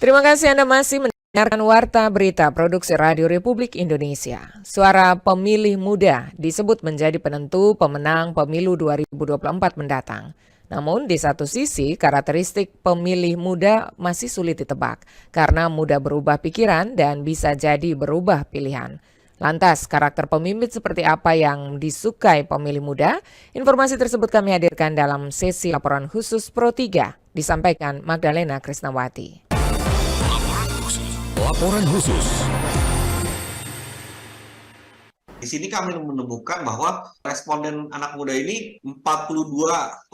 Terima kasih Anda masih mendengarkan Warta Berita Produksi Radio Republik Indonesia. Suara pemilih muda disebut menjadi penentu pemenang pemilu 2024 mendatang. Namun di satu sisi karakteristik pemilih muda masih sulit ditebak karena mudah berubah pikiran dan bisa jadi berubah pilihan. Lantas, karakter pemimpin seperti apa yang disukai pemilih muda? Informasi tersebut kami hadirkan dalam sesi laporan khusus Pro 3, disampaikan Magdalena Krisnawati. Laporan khusus. Di sini kami menemukan bahwa responden anak muda ini 42,4%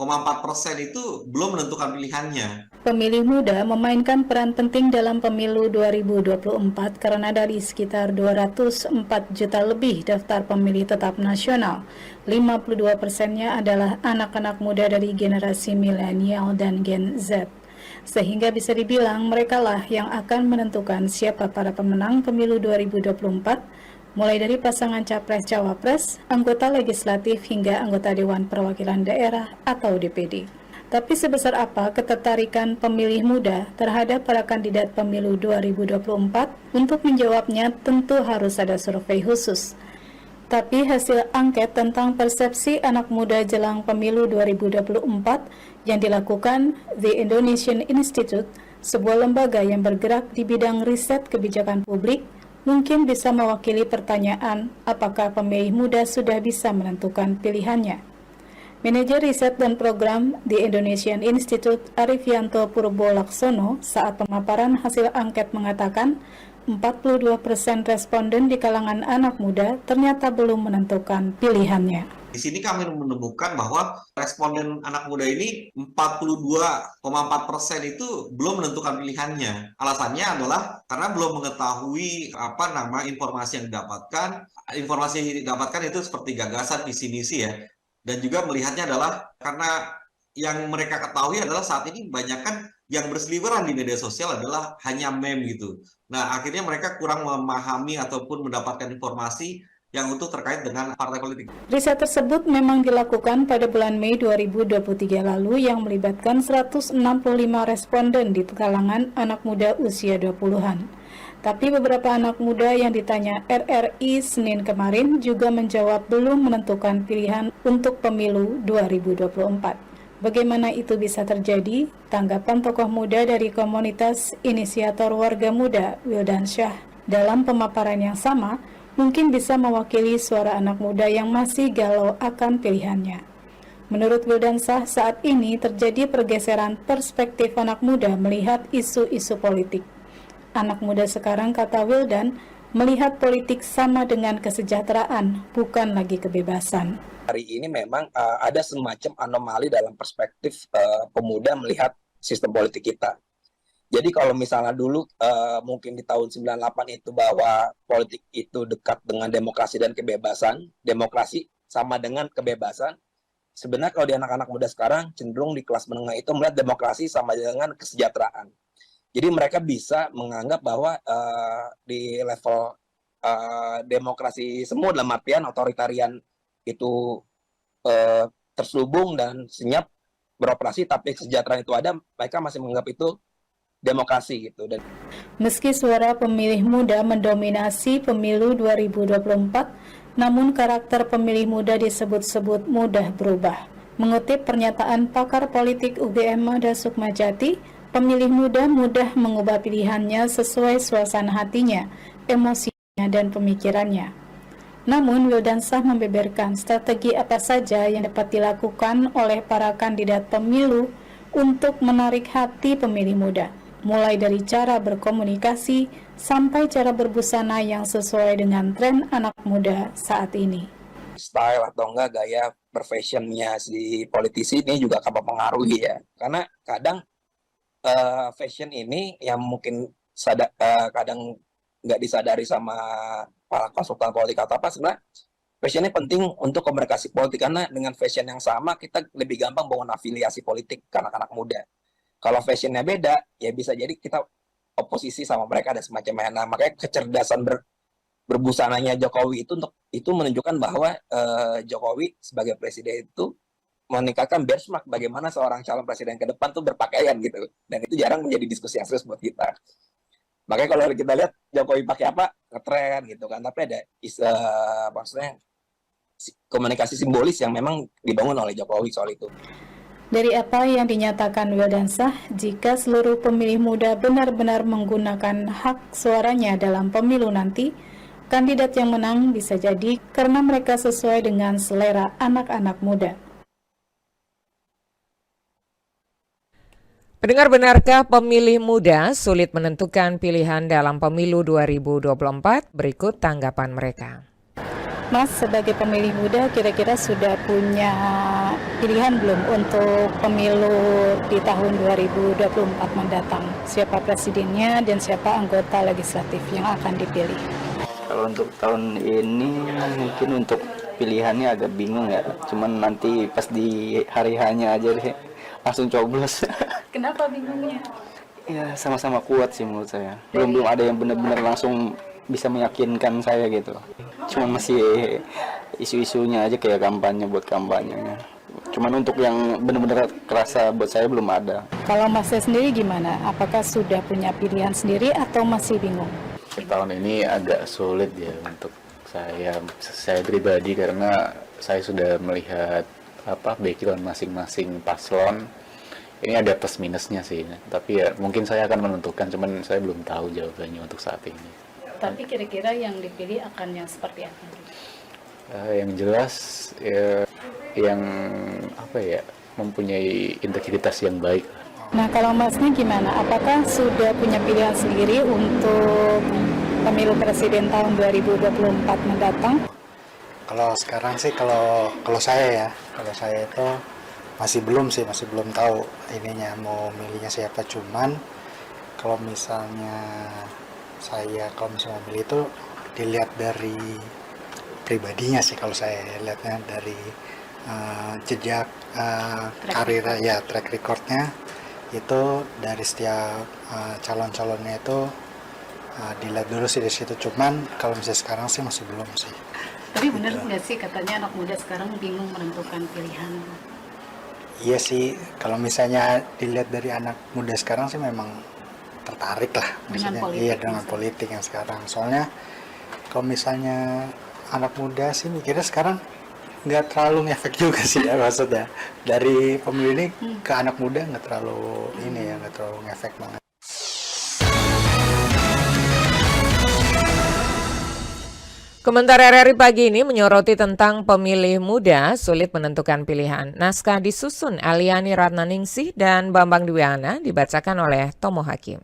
itu belum menentukan pilihannya. Pemilih muda memainkan peran penting dalam pemilu 2024 karena dari sekitar 204 juta lebih daftar pemilih tetap nasional, 52%-nya adalah anak-anak muda dari generasi milenial dan Gen Z. Sehingga bisa dibilang merekalah yang akan menentukan siapa para pemenang pemilu 2024, mulai dari pasangan capres-cawapres, anggota legislatif hingga anggota Dewan Perwakilan Daerah atau DPD. Tapi sebesar apa ketertarikan pemilih muda terhadap para kandidat pemilu 2024? Untuk menjawabnya tentu harus ada survei khusus. Tapi hasil angket tentang persepsi anak muda jelang pemilu 2024 yang dilakukan The Indonesian Institute, sebuah lembaga yang bergerak di bidang riset kebijakan publik, mungkin bisa mewakili pertanyaan apakah pemilih muda sudah bisa menentukan pilihannya. Manajer Riset dan Program The Indonesian Institute Arifianto Purbo Laksono saat pemaparan hasil angket mengatakan 42% responden di kalangan anak muda ternyata belum menentukan pilihannya. Di sini kami menemukan bahwa responden anak muda ini 42,4% itu belum menentukan pilihannya. Alasannya adalah karena belum mengetahui informasi yang didapatkan. Informasi yang didapatkan itu seperti gagasan, visi misi ya. Dan juga melihatnya adalah karena yang mereka ketahui adalah saat ini kebanyakan yang berseliweran di media sosial adalah hanya meme gitu. Nah, akhirnya mereka kurang memahami ataupun mendapatkan informasi yang utuh terkait dengan partai politik. Riset tersebut memang dilakukan pada bulan Mei 2023 lalu yang melibatkan 165 responden di kalangan anak muda usia 20-an. Tapi beberapa anak muda yang ditanya RRI Senin kemarin juga menjawab belum menentukan pilihan untuk pemilu 2024. Bagaimana itu bisa terjadi? Tanggapan tokoh muda dari komunitas inisiator warga muda, Wildansyah, dalam pemaparan yang sama, mungkin bisa mewakili suara anak muda yang masih galau akan pilihannya. Menurut Wildansyah, saat ini terjadi pergeseran perspektif anak muda melihat isu-isu politik. Anak muda sekarang, kata Wildan, melihat politik sama dengan kesejahteraan, bukan lagi kebebasan. Hari ini memang ada semacam anomali dalam perspektif pemuda melihat sistem politik kita. Jadi kalau misalnya dulu mungkin di tahun 98 itu bahwa politik itu dekat dengan demokrasi dan kebebasan, demokrasi sama dengan kebebasan, sebenarnya kalau di anak-anak muda sekarang cenderung di kelas menengah itu melihat demokrasi sama dengan kesejahteraan. Jadi mereka bisa menganggap bahwa di level demokrasi semua dalam artian otoritarian itu terselubung dan senyap beroperasi, tapi kesejahteraan itu ada, mereka masih menganggap itu demokrasi gitu. Dan meski suara pemilih muda mendominasi pemilu 2024, namun karakter pemilih muda disebut-sebut mudah berubah. Mengutip pernyataan pakar politik UGM Mada Sukmajati, pemilih muda mudah mengubah pilihannya sesuai suasana hatinya, emosinya, dan pemikirannya. Namun, Wildansyah membeberkan strategi apa saja yang dapat dilakukan oleh para kandidat pemilu untuk menarik hati pemilih muda, mulai dari cara berkomunikasi sampai cara berbusana yang sesuai dengan tren anak muda saat ini. Style atau enggak gaya berfashionnya si politisi ini juga akan mempengaruhi ya, karena kadang fashion ini yang mungkin kadang nggak disadari sama para konsultan politik atau apa, sebenarnya fashionnya penting untuk komunikasi politik, karena dengan fashion yang sama kita lebih gampang bangun afiliasi politik ke anak-anak muda. Kalau fashionnya beda, ya bisa jadi kita oposisi sama mereka dan semacamnya. Nah, makanya kecerdasan berbusananya Jokowi itu menunjukkan bahwa Jokowi sebagai presiden itu meningkatkan benchmark bagaimana seorang calon presiden ke depan tuh berpakaian gitu, dan itu jarang menjadi diskusi yang serius buat kita. Makanya kalau kita lihat Jokowi pakai apa, ngetren gitu kan. Tapi ada maksudnya komunikasi simbolis yang memang dibangun oleh Jokowi soal itu. Dari apa yang dinyatakan Wildansah, jika seluruh pemilih muda benar-benar menggunakan hak suaranya dalam pemilu nanti, kandidat yang menang bisa jadi karena mereka sesuai dengan selera anak-anak muda. Pendengar, benarkah pemilih muda sulit menentukan pilihan dalam pemilu 2024? Berikut tanggapan mereka. Mas, sebagai pemilih muda, kira-kira sudah punya pilihan belum untuk pemilu di tahun 2024 mendatang? Siapa presidennya dan siapa anggota legislatif yang akan dipilih? Kalau untuk tahun ini mungkin untuk pilihannya agak bingung ya. Cuman nanti pas di hari hanya aja deh langsung coblos. Kenapa bingungnya? Ya sama-sama kuat sih menurut saya. Belum ada yang benar-benar langsung bisa meyakinkan saya gitu. Cuman masih isu-isunya aja kayak kampanye buat kampanyenya. Cuman untuk yang benar-benar kerasa buat saya belum ada. Kalau Masnya sendiri gimana? Apakah sudah punya pilihan sendiri atau masih bingung? Tahun ini agak sulit ya untuk saya pribadi karena saya sudah melihat background masing-masing paslon. Ini ada plus minusnya sih, tapi ya mungkin saya akan menentukan, cuman saya belum tahu jawabannya untuk saat ini. Tapi kira-kira yang dipilih akan yang seperti apa? Yang jelas ya, yang mempunyai integritas yang baik. Nah, kalau Masnya gimana? Apakah sudah punya pilihan sendiri untuk pemilu presiden tahun 2024 mendatang? Kalau sekarang sih kalau saya itu masih belum tahu ininya mau milihnya siapa. Cuman kalau misalnya mau milih itu dilihat dari pribadinya sih, kalau saya lihatnya dari jejak karir ya, track recordnya itu dari setiap calon-calonnya itu dilihat dulu sih di situ. Cuman kalau misalnya sekarang sih masih belum sih. Tapi benar nggak sih katanya anak muda sekarang bingung menentukan pilihan? Iya sih, kalau misalnya dilihat dari anak muda sekarang sih memang tertarik lah Dengan politik, iya dengan politik yang sekarang. Soalnya kalau misalnya anak muda sih mikirnya sekarang nggak terlalu ngefek juga sih ya, maksudnya dari pemilu ini ke anak muda nggak terlalu nggak terlalu ngefek banget. Komentar RRI pagi ini menyoroti tentang pemilih muda sulit menentukan pilihan. Naskah disusun Aliani Ratnaningsih dan Bambang Dwiana, dibacakan oleh Tomo Hakim.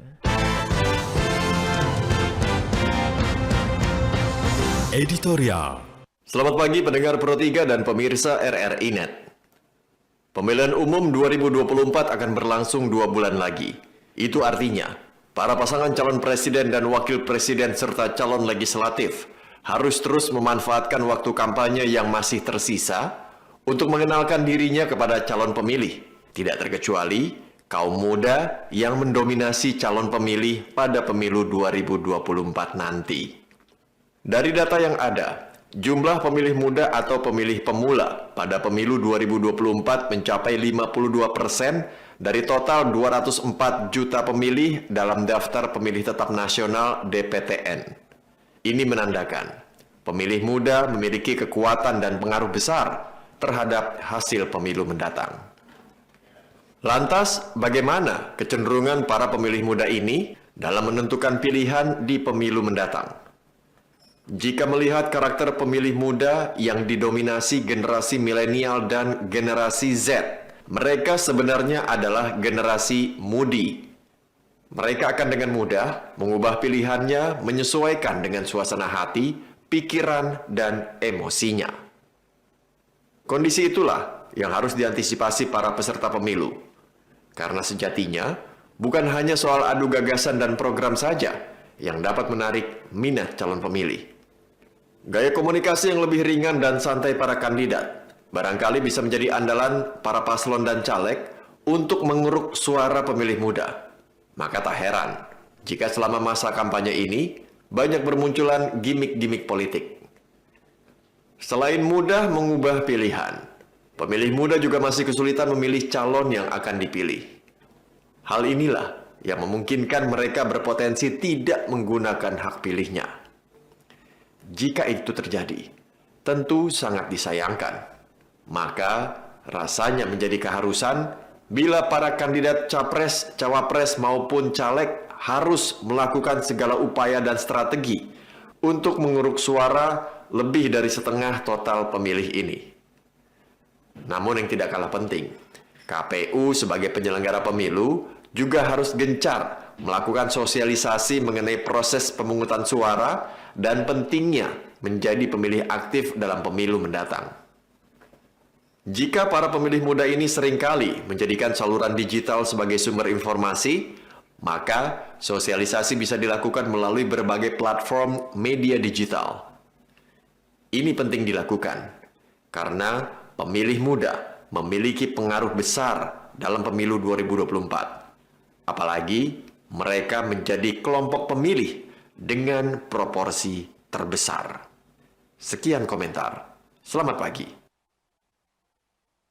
Editorial. Selamat pagi pendengar Pro 3 dan pemirsa RRI Net. Pemilihan umum 2024 akan berlangsung 2 bulan lagi. Itu artinya, para pasangan calon presiden dan wakil presiden serta calon legislatif harus terus memanfaatkan waktu kampanye yang masih tersisa untuk mengenalkan dirinya kepada calon pemilih, tidak terkecuali kaum muda yang mendominasi calon pemilih pada pemilu 2024 nanti. Dari data yang ada, jumlah pemilih muda atau pemilih pemula pada pemilu 2024 mencapai 52% dari total 204 juta pemilih dalam daftar pemilih tetap nasional DPTN. Ini menandakan pemilih muda memiliki kekuatan dan pengaruh besar terhadap hasil pemilu mendatang. Lantas, bagaimana kecenderungan para pemilih muda ini dalam menentukan pilihan di pemilu mendatang? Jika melihat karakter pemilih muda yang didominasi generasi milenial dan generasi Z, mereka sebenarnya adalah generasi mudi. Mereka akan dengan mudah mengubah pilihannya menyesuaikan dengan suasana hati, pikiran, dan emosinya. Kondisi itulah yang harus diantisipasi para peserta pemilu. Karena sejatinya, bukan hanya soal adu gagasan dan program saja yang dapat menarik minat calon pemilih. Gaya komunikasi yang lebih ringan dan santai para kandidat barangkali bisa menjadi andalan para paslon dan caleg untuk mengeruk suara pemilih muda. Maka tak heran jika selama masa kampanye ini banyak bermunculan gimmick-gimmick politik. Selain mudah mengubah pilihan, pemilih muda juga masih kesulitan memilih calon yang akan dipilih. Hal inilah yang memungkinkan mereka berpotensi tidak menggunakan hak pilihnya. Jika itu terjadi, tentu sangat disayangkan. Maka rasanya menjadi keharusan bila para kandidat capres, cawapres maupun caleg harus melakukan segala upaya dan strategi untuk mengeruk suara lebih dari setengah total pemilih ini. Namun yang tidak kalah penting, KPU sebagai penyelenggara pemilu juga harus gencar melakukan sosialisasi mengenai proses pemungutan suara dan pentingnya menjadi pemilih aktif dalam pemilu mendatang. Jika para pemilih muda ini seringkali menjadikan saluran digital sebagai sumber informasi, maka sosialisasi bisa dilakukan melalui berbagai platform media digital. Ini penting dilakukan karena pemilih muda memiliki pengaruh besar dalam pemilu 2024. Apalagi mereka menjadi kelompok pemilih dengan proporsi terbesar. Sekian komentar. Selamat pagi.